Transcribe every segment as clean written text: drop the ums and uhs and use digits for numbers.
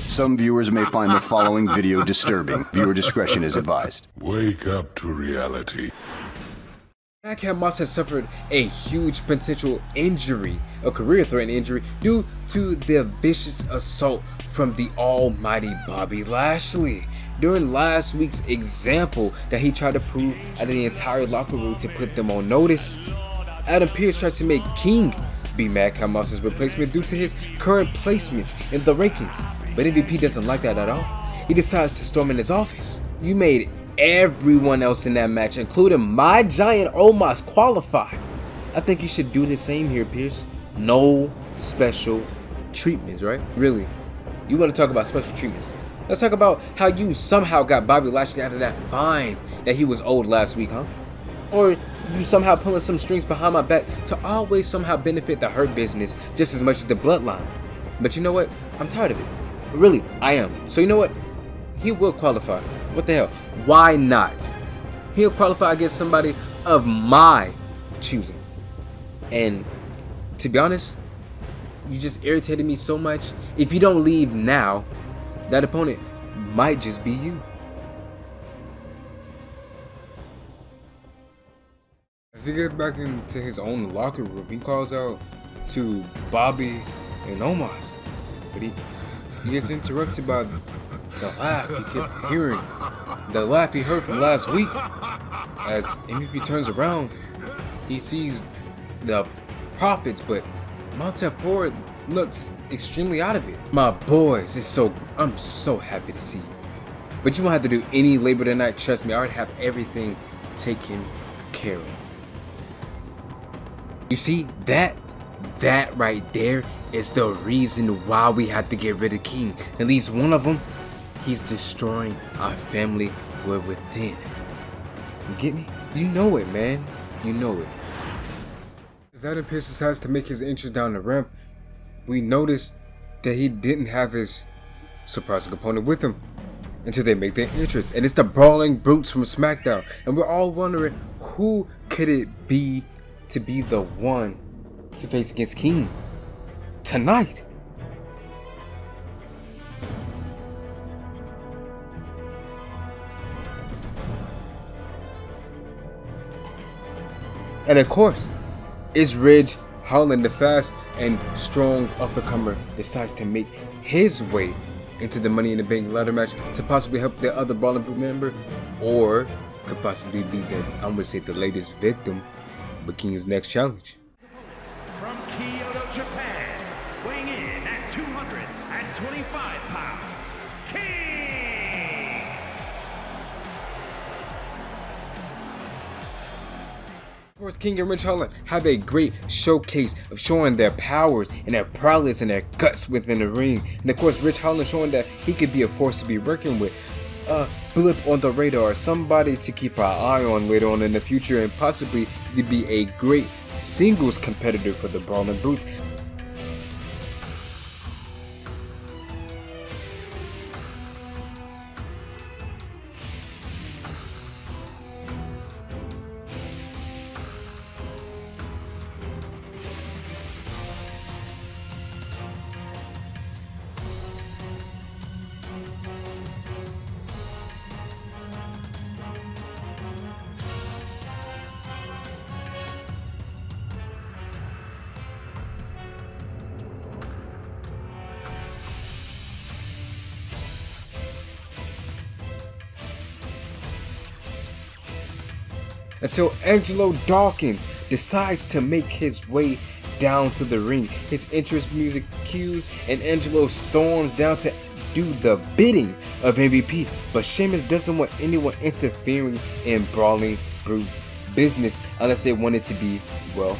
Some viewers may find the following video disturbing. Viewer discretion is advised. Wake up to reality. Madcap Moss has suffered a huge potential injury, a career-threatening injury, due to the vicious assault from the almighty Bobby Lashley. During last week's example that he tried to prove out of the entire locker room to put them on notice, Adam Pearce tried to make King be Madcap Moss's replacement due to his current placement in the rankings. But MVP doesn't like that at all. He decides to storm in his office. You made everyone else in that match, including my giant Omos, qualify. I think you should do the same here, Pearce. No special treatments, right? Really? You want to talk about special treatments? Let's talk about how you somehow got Bobby Lashley out of that fine that he was owed last week, huh? Or you somehow pulling some strings behind my back to always somehow benefit the Hurt Business just as much as the Bloodline. But you know what? I'm tired of it. Really, I am. So you know what? He will qualify. What the hell? Why not? He'll qualify against somebody of my choosing. And to be honest, you just irritated me so much. If you don't leave now, that opponent might just be you. As he gets back into his own locker room, he calls out to Bobby and Omos. But he gets interrupted by the laugh he kept hearing. The laugh he heard from last week. As MVP turns around, he sees the Profits, but Montez Ford looks extremely out of it. My boys, I'm so happy to see you. But you won't have to do any labor tonight, trust me. I already have everything taken care of. You see, that right there is the reason why we had to get rid of King. At least one of them, he's destroying our family within. You get me? You know it, man. You know it. As Adam Pearce decides to make his entrance down the ramp, we noticed that he didn't have his surprising opponent with him until they make their entrance. And it's the Brawling Brutes from SmackDown. And we're all wondering, who could it be to be the one to face against King tonight? And of course, it's Ridge Holland, the fast and strong up-and-comer, decides to make his way into the Money in the Bank ladder match to possibly help the other Brawling Brute member, or could possibly be the latest victim of King's next challenge. From Kyoto, Japan, weighing in at 225 pounds, King! Of course, King and Ridge Holland have a great showcase of showing their powers and their prowess and their guts within the ring. And of course, Ridge Holland showing that he could be a force to be working with. A blip on the radar, somebody to keep our eye on later on in the future, and possibly to be a great singles competitor for the Brawling Brutes. Until Angelo Dawkins decides to make his way down to the ring. His entrance music cues and Angelo storms down to do the bidding of MVP. But Sheamus doesn't want anyone interfering in Brawling Brutes business unless they want it to be, well,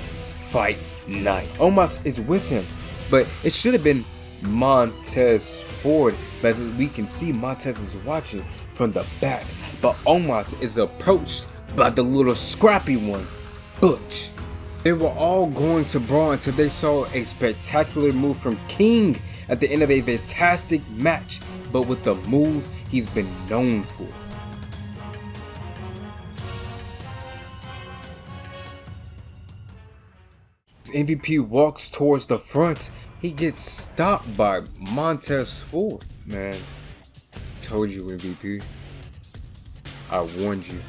fight night. Omos is with him, but it should have been Montez Ford. But as we can see, Montez is watching from the back, but Omos is approached by the little scrappy one, Butch. They were all going to brawl until they saw a spectacular move from King at the end of a fantastic match, but with the move he's been known for. MVP walks towards the front. He gets stopped by Montez Ford. Man, told you, MVP. I warned you.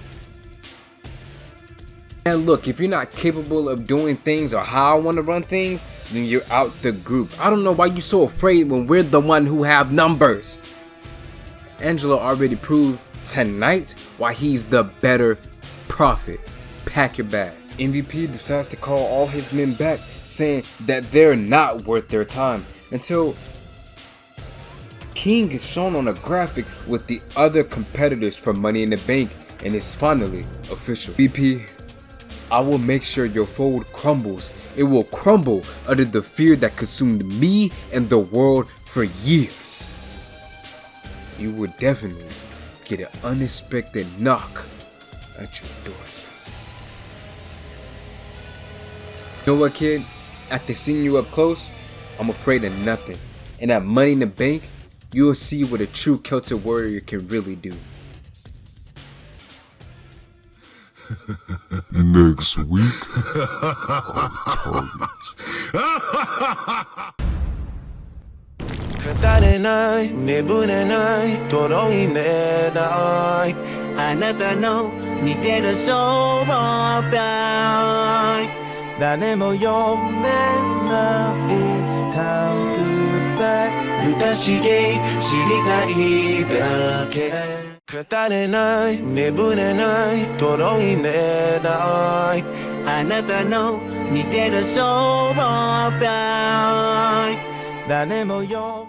And look, if you're not capable of doing things or how I want to run things, then you're out the group. I don't know why you're so afraid when we're the one who have numbers. Angelo already proved tonight why he's the better prophet. Pack your bag. MVP decides to call all his men back, saying that they're not worth their time, until King is shown on a graphic with the other competitors for Money in the Bank, and it's finally official. MVP, I will make sure your fold crumbles. It will crumble under the fear that consumed me and the world for years. You will definitely get an unexpected knock at your doorstep. You know what, kid? After seeing you up close, I'm afraid of nothing. And at Money in the Bank, you'll see what a true Celtic warrior can really do. Next week on Target. 語れない眠れないとろい寝ないあなたの似てるそばだい誰も読めないカウパ不しげ知りたいだけ語れない眠れないとろい寝ないあなたの似てるそばだい誰も読